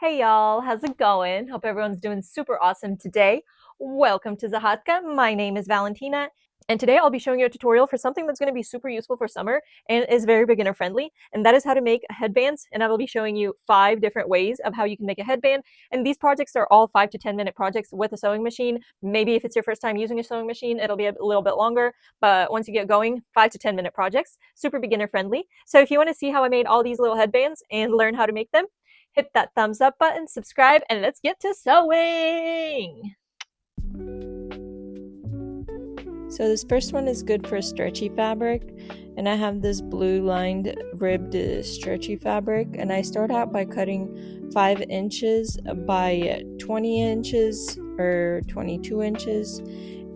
Hey y'all, how's it going? Hope everyone's doing super awesome today. Welcome to Zahatka. My name is Valentina, and today I'll be showing you a tutorial for something that's going to be super useful for summer and is very beginner friendly, and that is how to make headbands. And I will be showing you 5 different ways of how you can make a headband. And these projects are all 5 to 10 minute projects with a sewing machine. Maybe if it's your first time using a sewing machine, it'll be a little bit longer, but once you get going, 5 to 10 minute projects, super beginner friendly. So if you want to see how I made all these little headbands and learn how to make them, hit that thumbs up button, subscribe, and let's get to sewing! So this first one is good for stretchy fabric, and I have this blue lined ribbed stretchy fabric, and I start out by cutting 5 inches by 20 inches or 22 inches,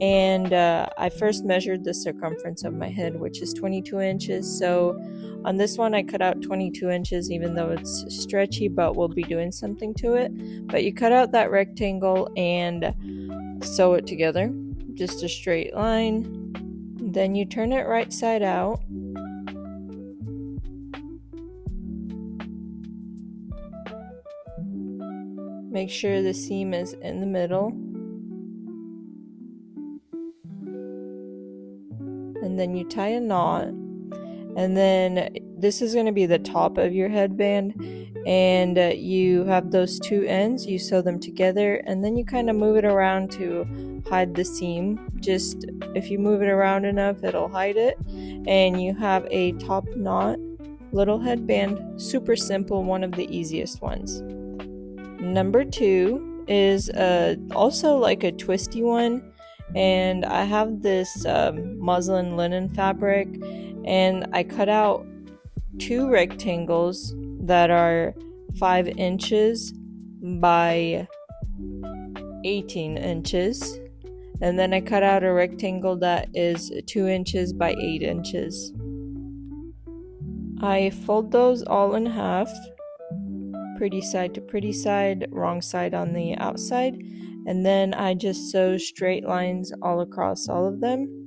and I first measured the circumference of my head, which is 22 inches. So on this one I cut out 22 inches, even though it's stretchy, but we'll be doing something to it. But you cut out that rectangle and sew it together, just a straight line. Then you turn it right side out. Make sure the seam is in the middle. And then you tie a knot. And then this is going to be the top of your headband, and you have those 2 ends, you sew them together, and then you kind of move it around to hide the seam. Just if you move it around enough, it'll hide it, and you have a top knot little headband. Super simple, one of the easiest ones. Number 2 is also like a twisty one, and I have this muslin linen fabric, and I cut out 2 rectangles that are 5 inches by 18 inches, and then I cut out a rectangle that is 2 inches by 8 inches. I fold those all in half, pretty side to pretty side, wrong side on the outside, and then I just sew straight lines all across all of them,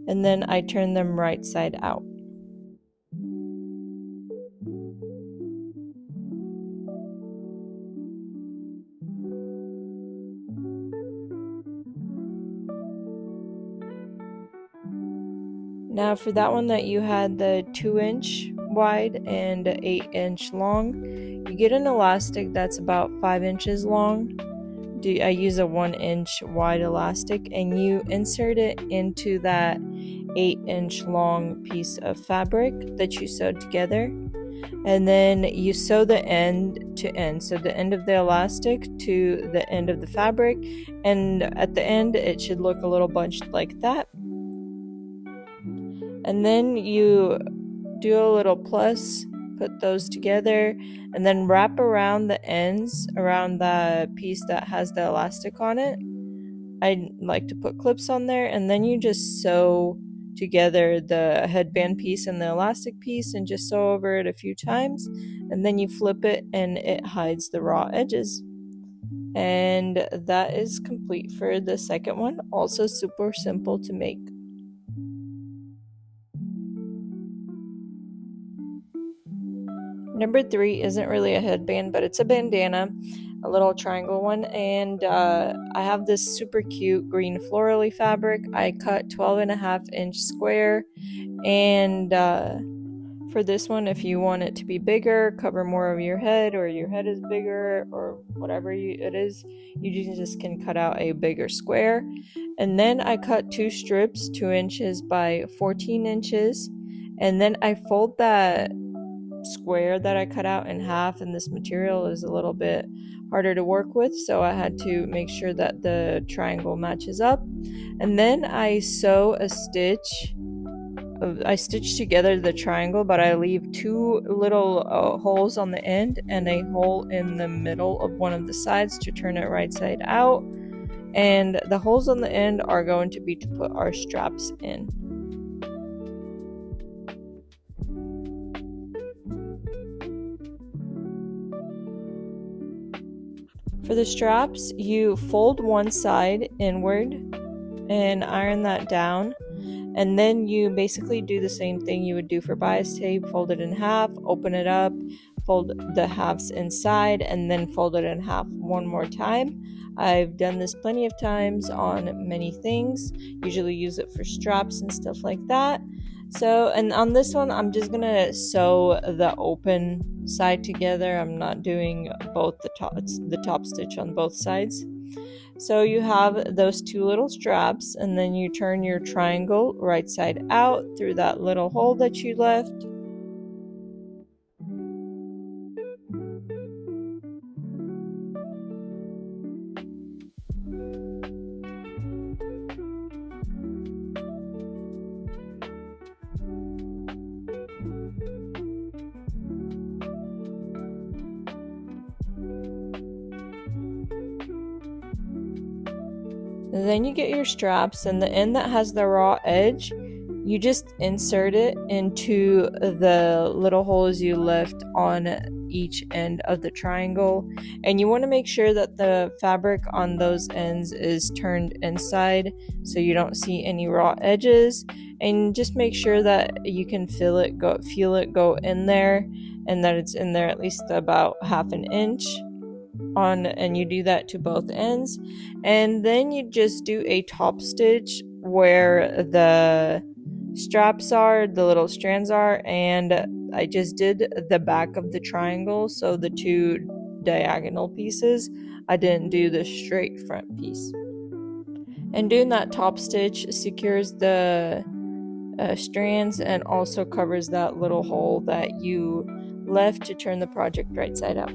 and then I turn them right side out. Now for that one that you had the 2-inch wide and 8-inch long, you get an elastic that's about 5 inches long. I use a 1-inch wide elastic, and you insert it into that 8-inch long piece of fabric that you sewed together, and then you sew the end to end, so the end of the elastic to the end of the fabric, and at the end it should look a little bunched like that. And then you do a little plus, put those together, and then wrap around the ends around the piece that has the elastic on it. I like to put clips on there, and then you just sew together the headband piece and the elastic piece, and just sew over it a few times, and then you flip it and it hides the raw edges. And that is complete for the second one. Also super simple to make. Number 3 isn't really a headband, but it's a bandana, a little triangle one, and I have this super cute green florally fabric. I cut 12.5-inch square, and for this one, if you want it to be bigger, cover more of your head, or your head is bigger, or whatever it is, you just can cut out a bigger square. And then I cut 2 strips, 2 inches by 14 inches, and then I fold that square that I cut out in half, and this material is a little bit harder to work with, so I had to make sure that the triangle matches up. And then I sew a stitch. I stitch together the triangle, but I leave 2 little holes on the end and a hole in the middle of one of the sides to turn it right side out, and the holes on the end are going to be to put our straps in. For the straps, you fold one side inward and iron that down, and then you basically do the same thing you would do for bias tape. Fold it in half, open it up, fold the halves inside and then fold it in half one more time. I've done this plenty of times on many things, usually use it for straps and stuff like that. So, and on this one, I'm just gonna sew the open side together. I'm not doing both the top stitch on both sides. So you have those two little straps, and then you turn your triangle right side out through that little hole that you left. Then you get your straps, and the end that has the raw edge, you just insert it into the little holes you left on each end of the triangle. And you want to make sure that the fabric on those ends is turned inside so you don't see any raw edges. And just make sure that you can feel it go in there, and that it's in there at least about half an inch. And you do that to both ends, and then you just do a top stitch where the straps are, the little strands are, and I just did the back of the triangle, so the two diagonal pieces. I didn't do the straight front piece. And doing that top stitch secures the strands and also covers that little hole that you left to turn the project right side out.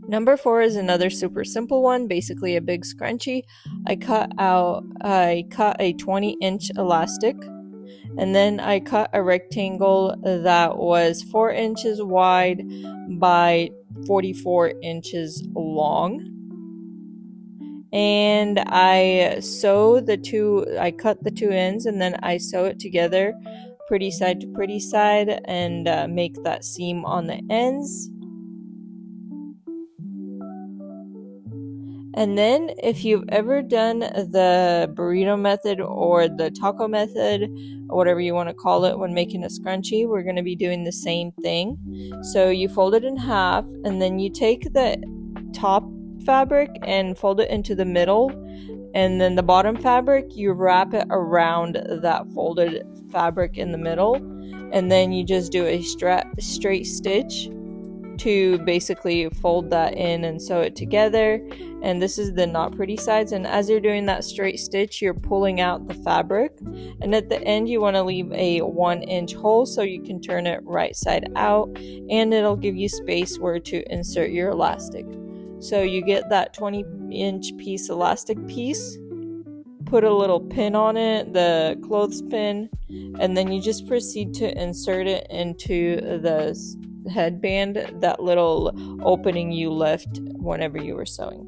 Number 4 is another super simple one, basically a big scrunchie. I cut a 20-inch elastic, and then I cut a rectangle that was 4 inches wide by 44 inches long. And I cut the two ends, and then I sew it together pretty side to pretty side and make that seam on the ends. And then if you've ever done the burrito method or the taco method, or whatever you want to call it when making a scrunchie, we're going to be doing the same thing. So you fold it in half, and then you take the top fabric and fold it into the middle, and then the bottom fabric, you wrap it around that folded fabric in the middle, and then you just do a straight stitch to basically fold that in and sew it together. And this is the not pretty sides, and as you're doing that straight stitch, you're pulling out the fabric, and at the end you want to leave a 1-inch hole so you can turn it right side out, and it'll give you space where to insert your elastic. So you get that 20-inch piece elastic piece, put a little pin on it, the clothespin, and then you just proceed to insert it into the headband, that little opening you left whenever you were sewing.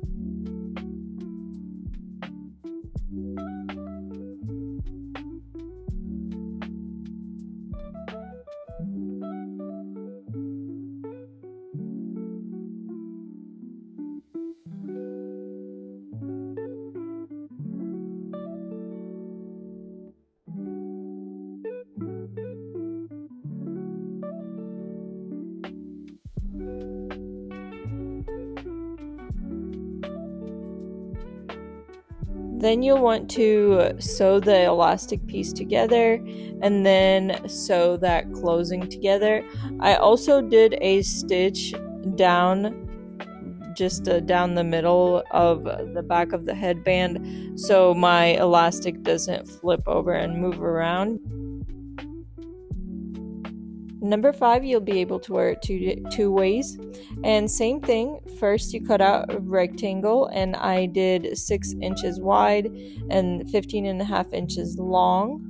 Then you'll want to sew the elastic piece together and then sew that closing together. I also did a stitch down just down the middle of the back of the headband so my elastic doesn't flip over and move around. Number 5, you'll be able to wear it two ways. And same thing, first you cut out a rectangle, and I did 6 inches wide and 15.5 inches long.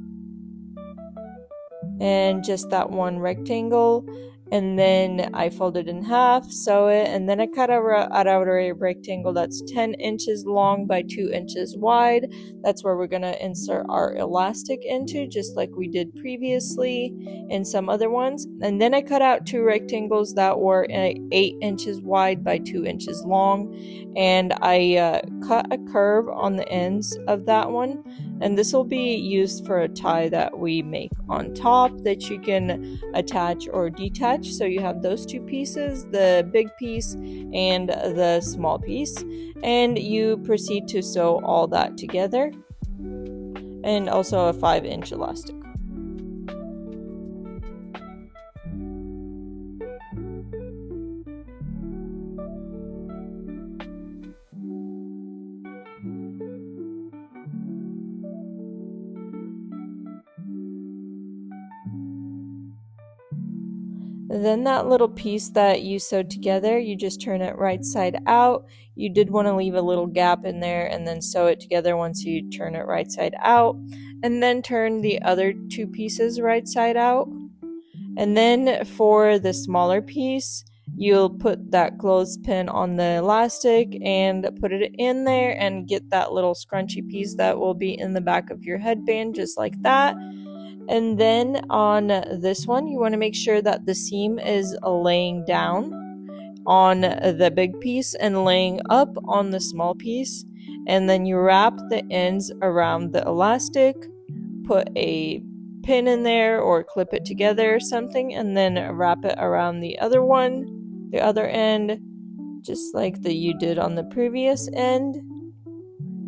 And just that one rectangle. And then I folded in half, sew it, and then I cut out a rectangle that's 10 inches long by 2 inches wide. That's where we're going to insert our elastic into, just like we did previously in some other ones. And then I cut out 2 rectangles that were 8 inches wide by 2 inches long, and I cut a curve on the ends of that one. And this will be used for a tie that we make on top that you can attach or detach. So you have those 2 pieces, the big piece and the small piece, and you proceed to sew all that together, and also a 5-inch elastic. Then that little piece that you sewed together, you just turn it right side out. You did want to leave a little gap in there and then sew it together once you turn it right side out. And then turn the other 2 pieces right side out. And then for the smaller piece, you'll put that clothespin on the elastic and put it in there and get that little scrunchy piece that will be in the back of your headband, just like that. And then on this one, you want to make sure that the seam is laying down on the big piece and laying up on the small piece. And then you wrap the ends around the elastic, put a pin in there or clip it together or something, and then wrap it around the other one, the other end, just like you did on the previous end.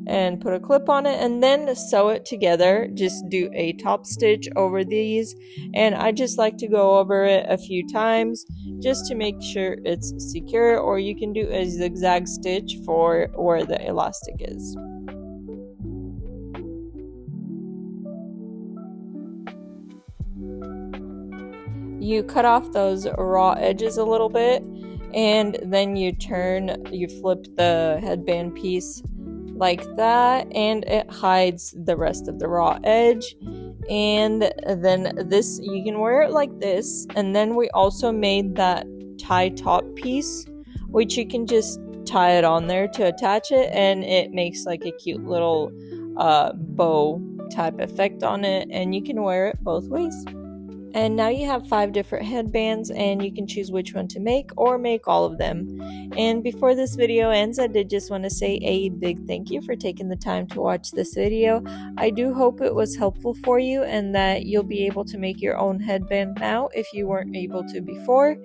And put a clip on it and then sew it together. Just do a top stitch over these, and I just like to go over it a few times just to make sure it's secure, or you can do a zigzag stitch for where the elastic is. You cut off those raw edges a little bit, and then you flip the headband piece like that, and it hides the rest of the raw edge. And then this, you can wear it like this. And then we also made that tie top piece, which you can just tie it on there to attach it, and it makes like a cute little bow type effect on it, and you can wear it both ways. And now you have 5 different headbands, and you can choose which one to make or make all of them. And before this video ends, I did just want to say a big thank you for taking the time to watch this video. I do hope it was helpful for you and that you'll be able to make your own headband now if you weren't able to before.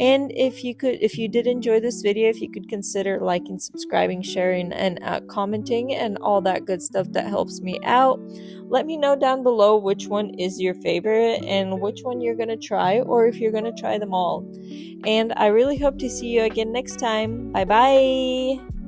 And if you did enjoy this video, if you could consider liking, subscribing, sharing, and commenting and all that good stuff that helps me out. Let me know down below which one is your favorite and which one you're going to try, or if you're going to try them all. And I really hope to see you again next time. Bye bye!